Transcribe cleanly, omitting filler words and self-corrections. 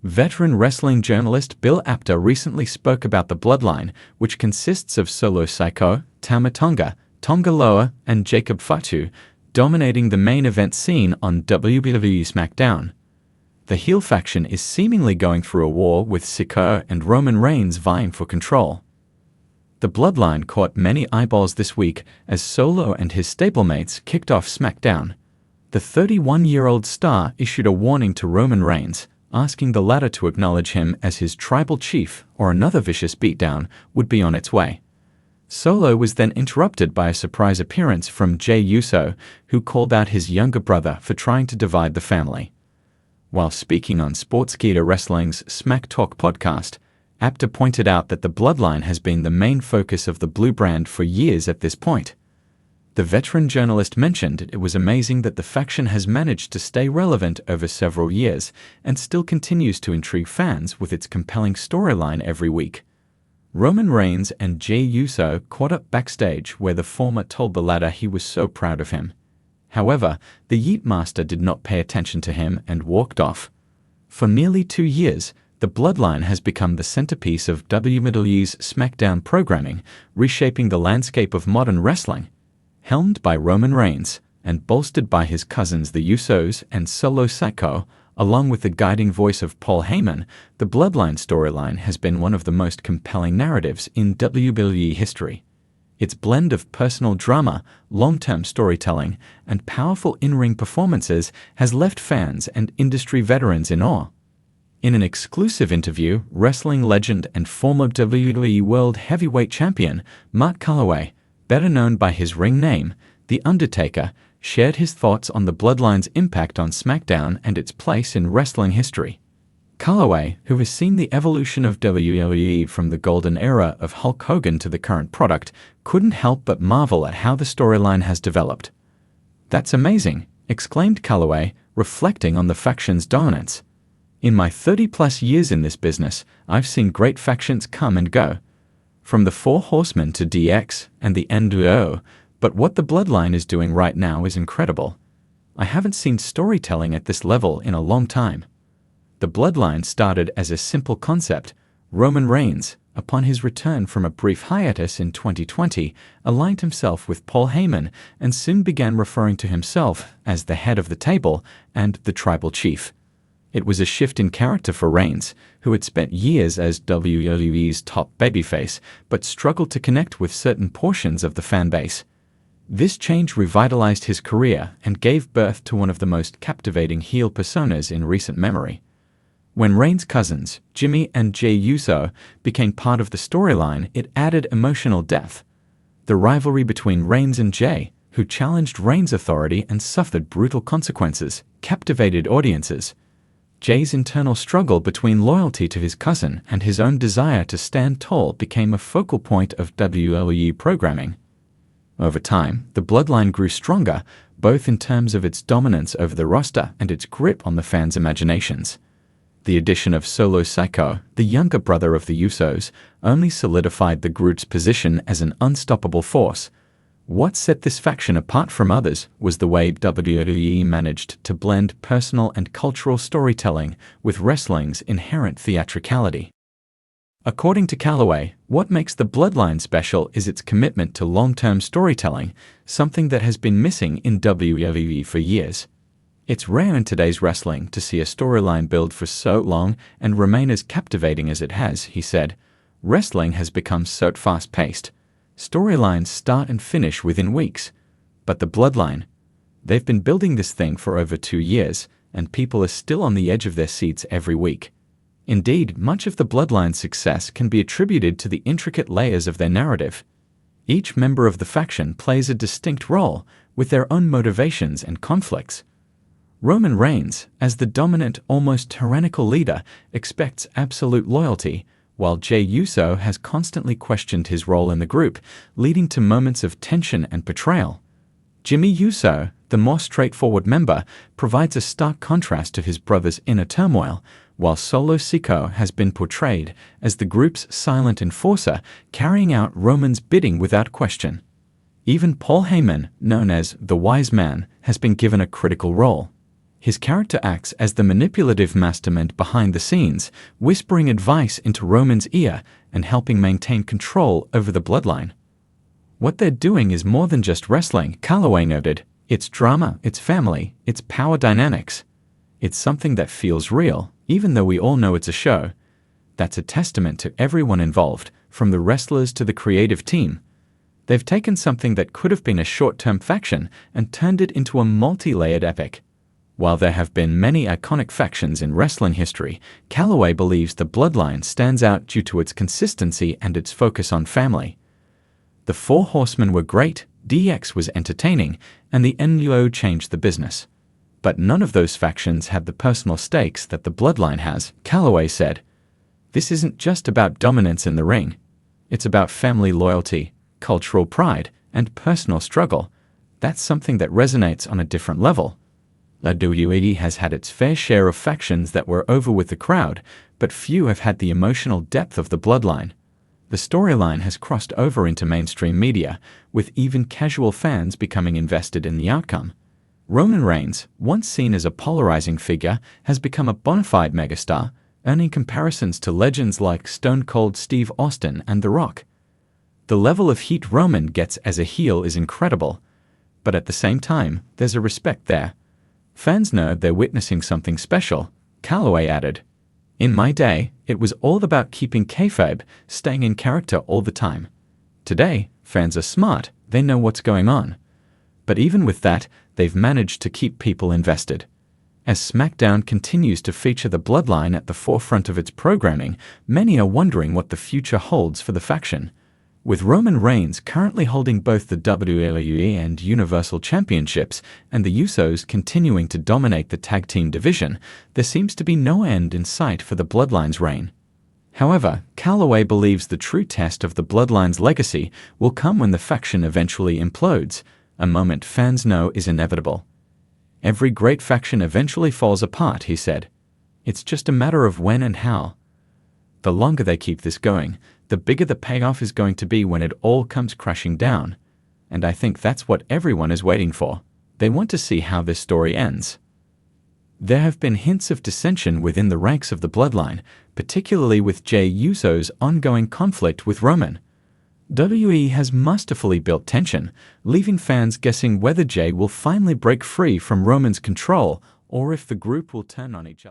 Veteran wrestling journalist Bill Apter recently spoke about the Bloodline, which consists of Solo Sikoa, Tama Tonga, Tonga Loa, and Jacob Fatu, dominating the main event scene on WWE SmackDown. The heel faction is seemingly going through a war, with Sikoa and Roman Reigns vying for control. The Bloodline caught many eyeballs this week as Solo and his stablemates kicked off SmackDown. The 31-year-old star issued a warning to Roman Reigns, asking the latter to acknowledge him as his tribal chief, or another vicious beatdown would be on its way. Solo was then interrupted by a surprise appearance from Jey Uso, who called out his younger brother for trying to divide the family. While speaking on Sportskeeda Wrestling's Smack Talk podcast, Apter pointed out that the Bloodline has been the main focus of the Blue brand for years at this point. The veteran journalist mentioned it was amazing that the faction has managed to stay relevant over several years and still continues to intrigue fans with its compelling storyline every week. Roman Reigns and Jey Uso caught up backstage, where the former told the latter he was so proud of him. However, the Yeet Master did not pay attention to him and walked off. For nearly 2 years, the Bloodline has become the centerpiece of WWE's SmackDown programming, reshaping the landscape of modern wrestling. Helmed by Roman Reigns and bolstered by his cousins the Usos and Solo Sikoa, along with the guiding voice of Paul Heyman, the Bloodline storyline has been one of the most compelling narratives in WWE history. Its blend of personal drama, long-term storytelling, and powerful in-ring performances has left fans and industry veterans in awe. In an exclusive interview, wrestling legend and former WWE World Heavyweight Champion Mark Calaway, better known by his ring name, The Undertaker, shared his thoughts on the Bloodline's impact on SmackDown and its place in wrestling history. Calaway, who has seen the evolution of WWE from the golden era of Hulk Hogan to the current product, couldn't help but marvel at how the storyline has developed. "That's amazing," exclaimed Calaway, reflecting on the faction's dominance. "In my 30-plus years in this business, I've seen great factions come and go. From the Four Horsemen to DX and the NWO, but what the Bloodline is doing right now is incredible. I haven't seen storytelling at this level in a long time." The Bloodline started as a simple concept. Roman Reigns, upon his return from a brief hiatus in 2020, aligned himself with Paul Heyman and soon began referring to himself as the head of the table and the tribal chief. It was a shift in character for Reigns, who had spent years as WWE's top babyface, but struggled to connect with certain portions of the fan base. This change revitalized his career and gave birth to one of the most captivating heel personas in recent memory. When Reigns' cousins, Jimmy and Jey Uso, became part of the storyline, it added emotional depth. The rivalry between Reigns and Jey, who challenged Reigns' authority and suffered brutal consequences, captivated audiences. Jey's internal struggle between loyalty to his cousin and his own desire to stand tall became a focal point of WWE programming. Over time, the Bloodline grew stronger, both in terms of its dominance over the roster and its grip on the fans' imaginations. The addition of Solo Sikoa, the younger brother of the Usos, only solidified the group's position as an unstoppable force. What set this faction apart from others was the way WWE managed to blend personal and cultural storytelling with wrestling's inherent theatricality. According to Calaway, what makes the Bloodline special is its commitment to long-term storytelling, something that has been missing in WWE for years. It's rare in today's wrestling to see a storyline build for so long and remain as captivating as it has, he said. Wrestling has become so fast-paced. Storylines start and finish within weeks. But the Bloodline, they've been building this thing for over 2 years, and people are still on the edge of their seats every week. Indeed, much of the Bloodline's success can be attributed to the intricate layers of their narrative. Each member of the faction plays a distinct role, with their own motivations and conflicts. Roman Reigns, as the dominant, almost tyrannical leader, expects absolute loyalty, while Jey Uso has constantly questioned his role in the group, leading to moments of tension and betrayal. Jimmy Uso, the more straightforward member, provides a stark contrast to his brother's inner turmoil, while Solo Sikoa has been portrayed as the group's silent enforcer, carrying out Roman's bidding without question. Even Paul Heyman, known as the Wise Man, has been given a critical role. His character acts as the manipulative mastermind behind the scenes, whispering advice into Roman's ear and helping maintain control over the bloodline. What they're doing is more than just wrestling, Calloway noted. It's drama, it's family, it's power dynamics. It's something that feels real, even though we all know it's a show. That's a testament to everyone involved, from the wrestlers to the creative team. They've taken something that could have been a short-term faction and turned it into a multi-layered epic. While there have been many iconic factions in wrestling history, Calloway believes the Bloodline stands out due to its consistency and its focus on family. The Four Horsemen were great, DX was entertaining, and the NWO changed the business. But none of those factions had the personal stakes that the Bloodline has, Calloway said. This isn't just about dominance in the ring. It's about family loyalty, cultural pride, and personal struggle. That's something that resonates on a different level. WWE has had its fair share of factions that were over with the crowd, but few have had the emotional depth of the Bloodline. The storyline has crossed over into mainstream media, with even casual fans becoming invested in the outcome. Roman Reigns, once seen as a polarizing figure, has become a bona fide megastar, earning comparisons to legends like Stone Cold Steve Austin and The Rock. The level of heat Roman gets as a heel is incredible, but at the same time, there's a respect there. Fans know they're witnessing something special, Calloway added. In my day, it was all about keeping kayfabe, staying in character all the time. Today, fans are smart, they know what's going on. But even with that, they've managed to keep people invested. As SmackDown continues to feature the Bloodline at the forefront of its programming, many are wondering what the future holds for the faction. With Roman Reigns currently holding both the WWE and Universal Championships, and the Usos continuing to dominate the tag team division, there seems to be no end in sight for the Bloodline's reign. However, Calloway believes the true test of the Bloodline's legacy will come when the faction eventually implodes, a moment fans know is inevitable. Every great faction eventually falls apart, he said. It's just a matter of when and how. The longer they keep this going, the bigger the payoff is going to be when it all comes crashing down. And I think that's what everyone is waiting for. They want to see how this story ends. There have been hints of dissension within the ranks of the Bloodline, particularly with Jey Uso's ongoing conflict with Roman. WWE has masterfully built tension, leaving fans guessing whether Jey will finally break free from Roman's control or if the group will turn on each other.